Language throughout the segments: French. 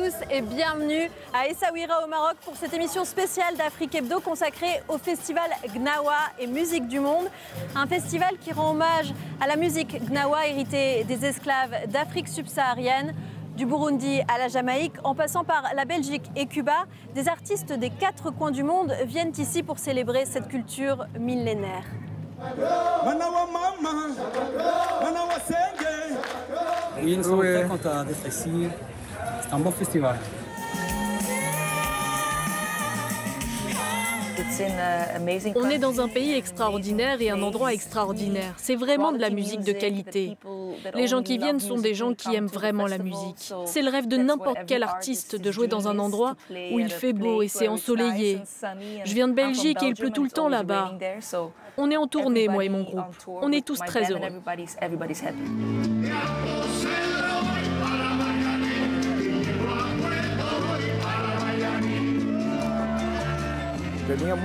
tous et bienvenue à Essaouira au Maroc pour cette émission spéciale d'Afrique Hebdo consacrée au festival Gnawa et musique du monde. Un festival qui rend hommage à la musique Gnawa héritée des esclaves d'Afrique subsaharienne, du Burundi à la Jamaïque, en passant par la Belgique et Cuba. Des artistes des 4 coins du monde viennent ici pour célébrer cette culture millénaire. Oui, nous sommes très contents d'être ici. C'est un bon festival. On est dans un pays extraordinaire et un endroit extraordinaire. C'est vraiment de la musique de qualité. Les gens qui viennent sont des gens qui aiment vraiment la musique. C'est le rêve de n'importe quel artiste de jouer dans un endroit où il fait beau et c'est ensoleillé. Je viens de Belgique et il pleut tout le temps là-bas. On est en tournée, moi et mon groupe. On est tous très heureux.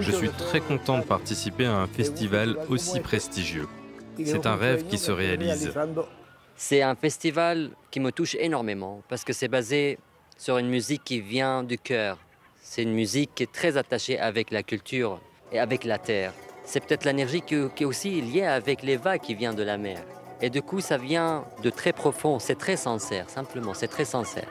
Je suis très content de participer à un festival aussi prestigieux. C'est un rêve qui se réalise. C'est un festival qui me touche énormément parce que c'est basé sur une musique qui vient du cœur. C'est une musique qui est très attachée avec la culture et avec la terre. C'est peut-être l'énergie qui est aussi liée avec les vagues qui viennent de la mer. Et du coup, ça vient de très profond, c'est très sincère, simplement, c'est très sincère.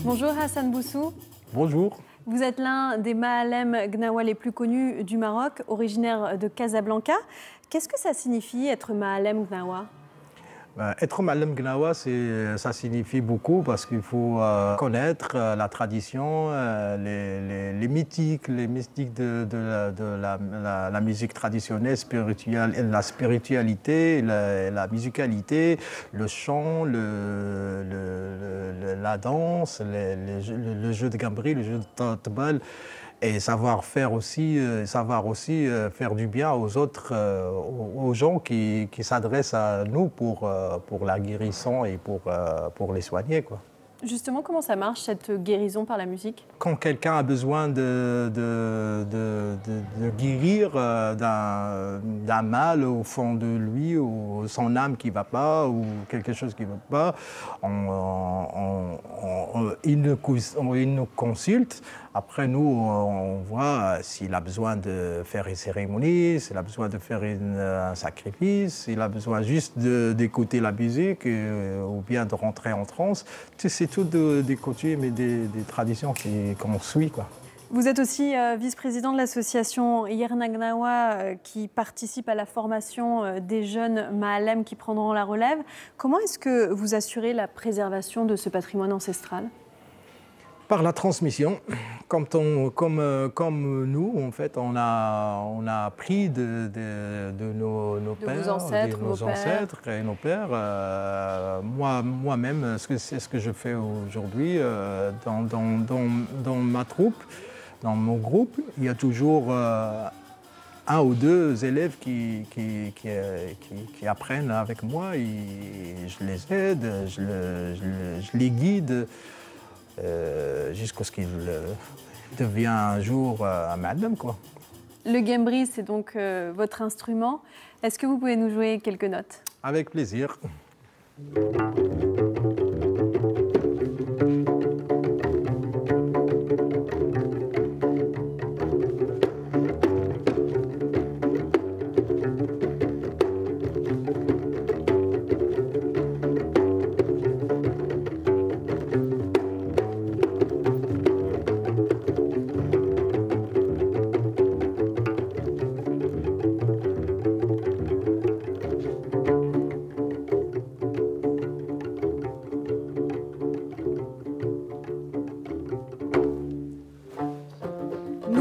Bonjour Hassan Boussou. Bonjour. Vous êtes l'un des Maalem Gnawa les plus connus du Maroc, originaire de Casablanca. Qu'est-ce que ça signifie être Maalem Gnawa ? Être Maalem Gnawa, ça signifie beaucoup parce qu'il faut connaître la tradition, les mystiques de la musique traditionnelle, la spiritualité, la musicalité, le chant, la danse, le jeu de gambri, le jeu de tatbal. Et savoir aussi faire du bien aux autres, aux gens qui s'adressent à nous pour la guérison et pour les soigner, quoi. Justement, comment ça marche, cette guérison par la musique ? Quand quelqu'un a besoin de guérir d'un mal au fond de lui, ou son âme qui ne va pas, ou quelque chose qui ne va pas, il nous consulte. Après, nous, on voit s'il a besoin de faire une cérémonie, s'il a besoin de faire un sacrifice, s'il a besoin juste d'écouter la musique ou bien de rentrer en transe. C'est tout des coutumes et des traditions qu'on suit, quoi. Vous êtes aussi vice-président de l'association Yerna Gnawa qui participe à la formation des jeunes Maalem qui prendront la relève. Comment est-ce que vous assurez la préservation de ce patrimoine ancestral ? Par la transmission, comme nous, en fait, on a appris de nos pères, de nos ancêtres et nos pères. Moi-même, c'est ce que je fais aujourd'hui dans ma troupe, dans mon groupe. Il y a toujours 1 ou 2 élèves qui apprennent avec moi. Et je les aide, je les guide. Jusqu'à ce qu'il devienne un jour un madame, quoi. Le gambri, c'est donc votre instrument. Est-ce que vous pouvez nous jouer quelques notes ? Avec plaisir.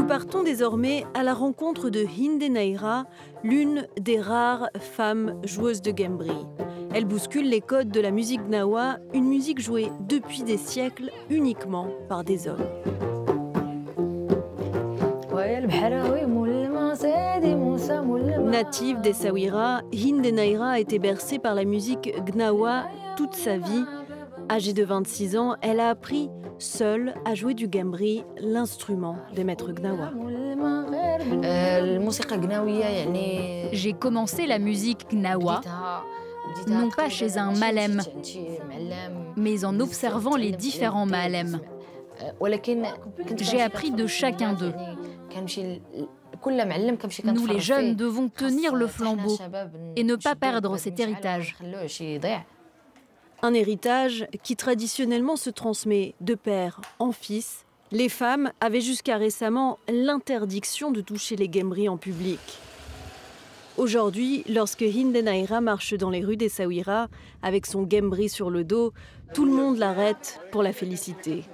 Partons désormais à la rencontre de Hinde Naira, l'une des rares femmes joueuses de gambri. Elle bouscule les codes de la musique gnawa, une musique jouée depuis des siècles uniquement par des hommes. Native d'Essaouira, Hinde Naira a été bercée par la musique gnawa toute sa vie. Âgée de 26 ans, elle a appris seule à jouer du gambri, l'instrument des maîtres gnawa. J'ai commencé la musique gnawa, non pas chez un malem, mais en observant les différents malem. J'ai appris de chacun d'eux. Nous, les jeunes, devons tenir le flambeau et ne pas perdre cet héritage. Un héritage qui traditionnellement se transmet de père en fils. Les femmes avaient jusqu'à récemment l'interdiction de toucher les guembris en public. Aujourd'hui, lorsque Hind Naira marche dans les rues d'Essaouira avec son guembri sur le dos, tout le monde l'arrête pour la féliciter.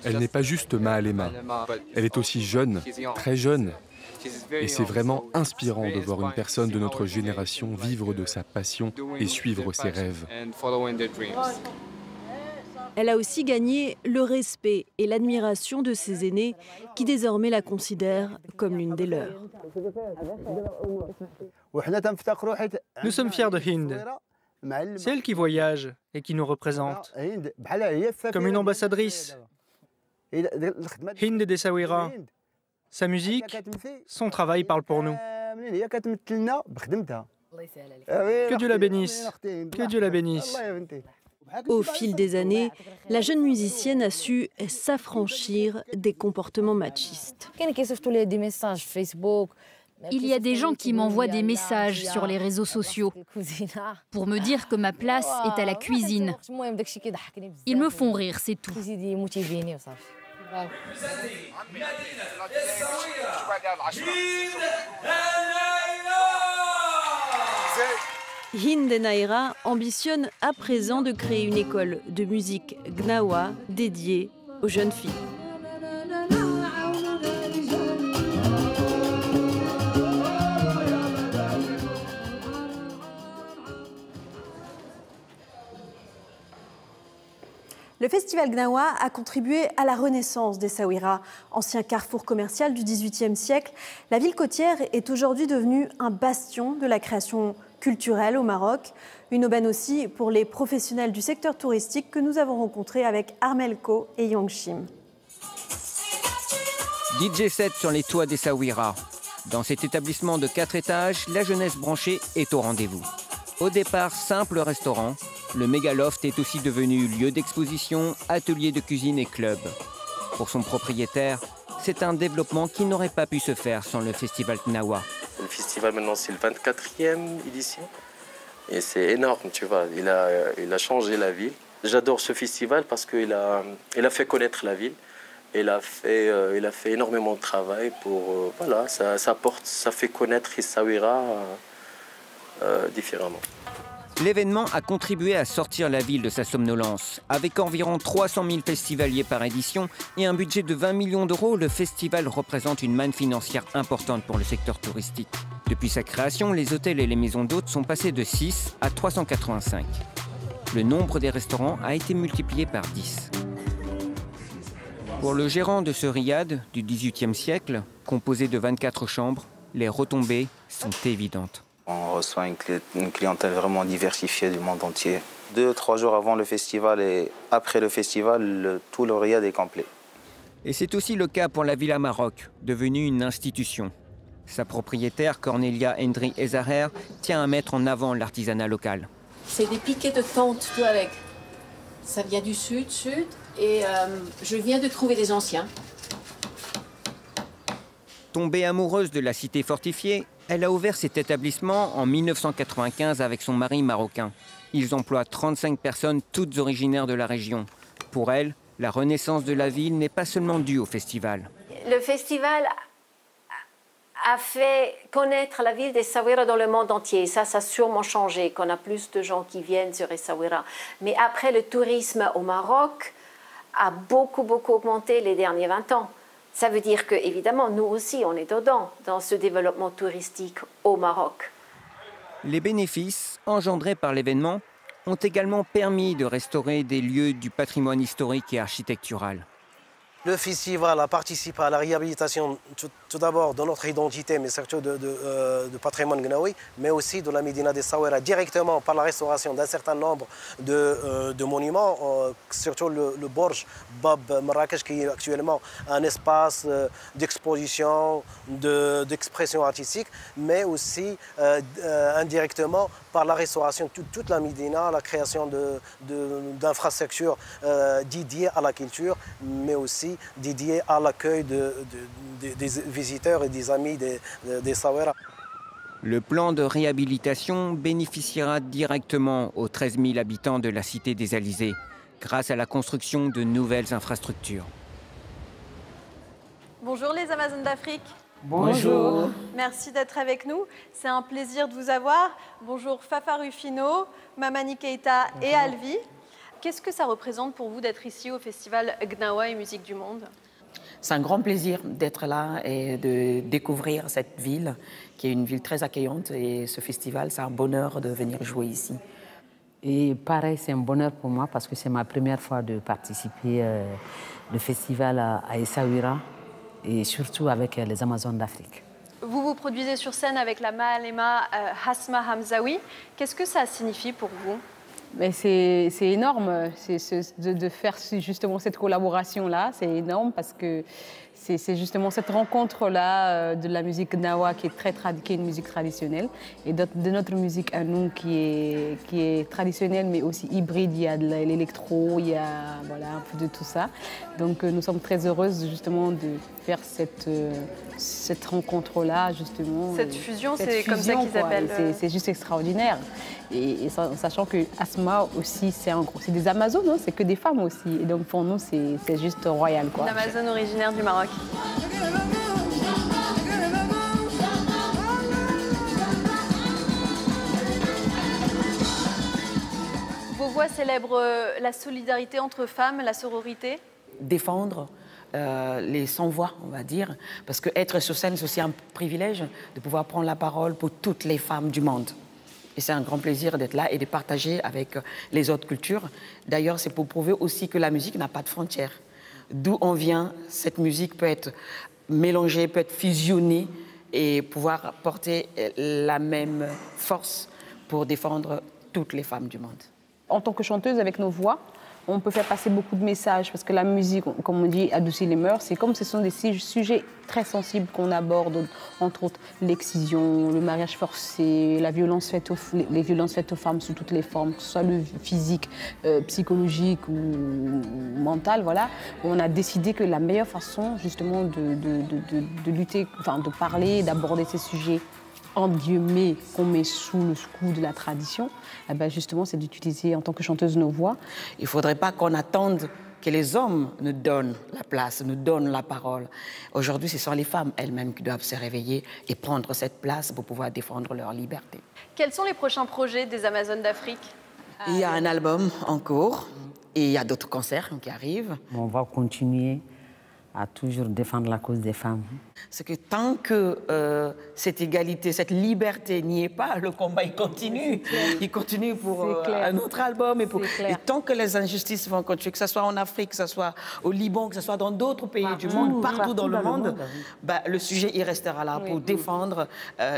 Elle n'est pas juste Maalema, elle est aussi jeune, très jeune. Et c'est vraiment inspirant de voir une personne de notre génération vivre de sa passion et suivre ses rêves. Elle a aussi gagné le respect et l'admiration de ses aînés qui désormais la considèrent comme l'une des leurs. Nous sommes fiers de Hind. C'est elle qui voyage et qui nous représente. Comme une ambassadrice. Hind d'Essaouira. Sa musique, son travail parle pour nous. Que Dieu la bénisse. Que Dieu la bénisse. Au fil des années, la jeune musicienne a su s'affranchir des comportements machistes. Il y a des gens qui m'envoient des messages sur les réseaux sociaux pour me dire que ma place est à la cuisine. Ils me font rire, c'est tout. Hind Naira ambitionne à présent de créer une école de musique gnawa dédiée aux jeunes filles. Le festival Gnawa a contribué à la renaissance d'Essaouira. Ancien carrefour commercial du XVIIIe siècle, la ville côtière est aujourd'hui devenue un bastion de la création culturelle au Maroc. Une aubaine aussi pour les professionnels du secteur touristique que nous avons rencontrés avec Armelco et Yangshim. DJ set sur les toits d'Essaouira. Dans cet établissement de 4 étages, la jeunesse branchée est au rendez-vous. Au départ, simple restaurant, le Megaloft est aussi devenu lieu d'exposition, atelier de cuisine et club. Pour son propriétaire, c'est un développement qui n'aurait pas pu se faire sans le festival Gnawa. Le festival maintenant c'est le 24e édition et c'est énorme, tu vois, il a changé la ville. J'adore ce festival parce qu'il a fait connaître la ville. Il a fait énormément de travail pour, voilà, ça fait connaître Essaouira différemment. L'événement a contribué à sortir la ville de sa somnolence. Avec environ 300 000 festivaliers par édition et un budget de 20 millions d'euros, le festival représente une manne financière importante pour le secteur touristique. Depuis sa création, les hôtels et les maisons d'hôtes sont passés de 6 à 385. Le nombre des restaurants a été multiplié par 10. Pour le gérant de ce riad du XVIIIe siècle, composé de 24 chambres, les retombées sont évidentes. On reçoit une clientèle vraiment diversifiée du monde entier. 2-3 jours avant le festival et après le festival, tout le riad est complet. Et c'est aussi le cas pour la Villa Maroc, devenue une institution. Sa propriétaire, Cornelia Hendry Ezaher, tient à mettre en avant l'artisanat local. C'est des piquets de tente, tout avec. Ça vient du sud, et je viens de trouver des anciens. Tombée amoureuse de la cité fortifiée, elle a ouvert cet établissement en 1995 avec son mari marocain. Ils emploient 35 personnes, toutes originaires de la région. Pour elle, la renaissance de la ville n'est pas seulement due au festival. Le festival a fait connaître la ville d'Essaouira dans le monde entier. Ça a sûrement changé, qu'on a plus de gens qui viennent sur Essaouira. Mais après, le tourisme au Maroc a beaucoup augmenté les derniers 20 ans. Ça veut dire que, évidemment, nous aussi, on est dedans, dans ce développement touristique au Maroc. Les bénéfices engendrés par l'événement ont également permis de restaurer des lieux du patrimoine historique et architectural. Le festival a participé à la réhabilitation tout d'abord de notre identité, mais surtout de patrimoine gnawi, mais aussi de la Médina d'Essaouira, directement par la restauration d'un certain nombre de monuments, surtout le Borj Bab Marrakech, qui est actuellement un espace d'exposition, d'expression artistique, mais aussi indirectement par la restauration de toute la Médina, la création d'infrastructures dédiées à la culture, mais aussi dédiées à l'accueil des visiteurs et des amis des Essaouira. Le plan de réhabilitation bénéficiera directement aux 13 000 habitants de la cité des Alizés, grâce à la construction de nouvelles infrastructures. Bonjour les Amazones d'Afrique. Bonjour. Merci d'être avec nous. C'est un plaisir de vous avoir. Bonjour Fafa Rufino, Mamani Keita et Alvi. Qu'est-ce que ça représente pour vous d'être ici au festival Gnawa et Musique du Monde? C'est un grand plaisir d'être là et de découvrir cette ville, qui est une ville très accueillante. Et ce festival, c'est un bonheur de venir jouer ici. Et pareil, c'est un bonheur pour moi parce que c'est ma première fois de participer au festival à Essaouira et surtout avec les Amazones d'Afrique. Vous vous produisez sur scène avec la Maalema Hasma Hamzaoui. Qu'est-ce que ça signifie pour vous? Mais c'est énorme de faire justement cette collaboration-là. C'est énorme parce que c'est justement cette rencontre-là de la musique Gnawa qui est une musique traditionnelle et de notre musique à nous qui est traditionnelle mais aussi hybride. Il y a de l'électro, il y a voilà, un peu de tout ça. Donc nous sommes très heureuses justement de faire cette rencontre-là justement. Cette fusion, c'est comme ça qu'ils appellent. C'est juste extraordinaire. Et sachant que Asma aussi, c'est des Amazones, hein, c'est que des femmes aussi. Et donc pour nous, c'est juste royal, quoi. Une Amazone originaire du Maroc. Vos voix célèbrent la solidarité entre femmes, la sororité. Défendre les sans-voix, on va dire, parce qu'être sur scène, c'est aussi un privilège de pouvoir prendre la parole pour toutes les femmes du monde. Et c'est un grand plaisir d'être là et de partager avec les autres cultures. D'ailleurs, c'est pour prouver aussi que la musique n'a pas de frontières. D'où on vient, cette musique peut être mélangée, peut être fusionnée et pouvoir porter la même force pour défendre toutes les femmes du monde. En tant que chanteuse, avec nos voix, on peut faire passer beaucoup de messages parce que la musique, comme on dit, adoucit les mœurs. C'est comme ce sont des sujets très sensibles qu'on aborde, entre autres l'excision, le mariage forcé, les violences faites aux femmes sous toutes les formes, que ce soit le physique, psychologique ou mental. Voilà. On a décidé que la meilleure façon, justement, de lutter, enfin, de parler, d'aborder ces sujets entre guillemets, qu'on met sous le coup de la tradition, eh ben justement, c'est d'utiliser en tant que chanteuse nos voix. Il ne faudrait pas qu'on attende que les hommes nous donnent la place, nous donnent la parole. Aujourd'hui, ce sont les femmes elles-mêmes qui doivent se réveiller et prendre cette place pour pouvoir défendre leur liberté. Quels sont les prochains projets des Amazones d'Afrique? Il y a un album en cours et il y a d'autres concerts qui arrivent. On va continuer à toujours défendre la cause des femmes. C'est que tant que cette égalité, cette liberté n'y est pas, le combat il continue. Il continue pour un autre album. Et tant que les injustices vont continuer, que ce soit en Afrique, que ce soit au Liban, que ce soit dans d'autres pays du monde, partout dans le monde, bah, le sujet il restera là pour défendre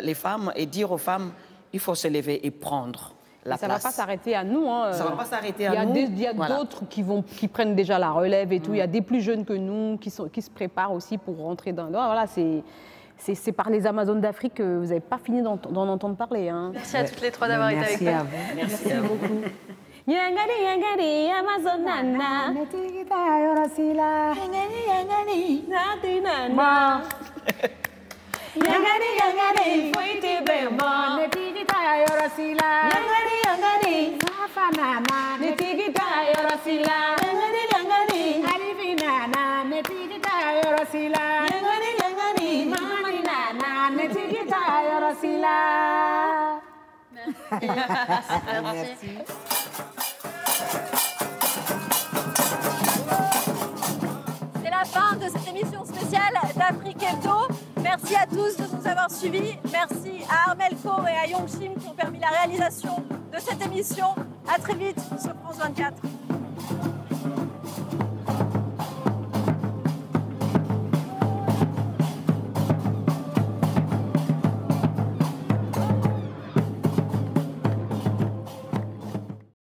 les femmes et dire aux femmes, il faut se lever et prendre. Ça ne va pas s'arrêter à nous. Hein. Ça ne va pas s'arrêter à nous. Il y a d'autres qui prennent déjà la relève et tout. Il y a des plus jeunes que nous qui se préparent aussi pour rentrer dans... Voilà, c'est par les Amazones d'Afrique que vous n'avez pas fini d'en entendre parler. Hein. Merci à toutes les trois d'avoir été avec nous. Merci beaucoup. Yangani yangani fuiti bembo netigita yorosila yangani yangani safanana netigita yorosila yangani yangani alifinana netigita yorosila yangani yangani maninana netigita yorosila. Merci. C'est la fin de cette émission spéciale d'Afrique Hebdo. Merci à tous de nous avoir suivis. Merci à Armelco et à Yongshim qui ont permis la réalisation de cette émission. À très vite sur France 24.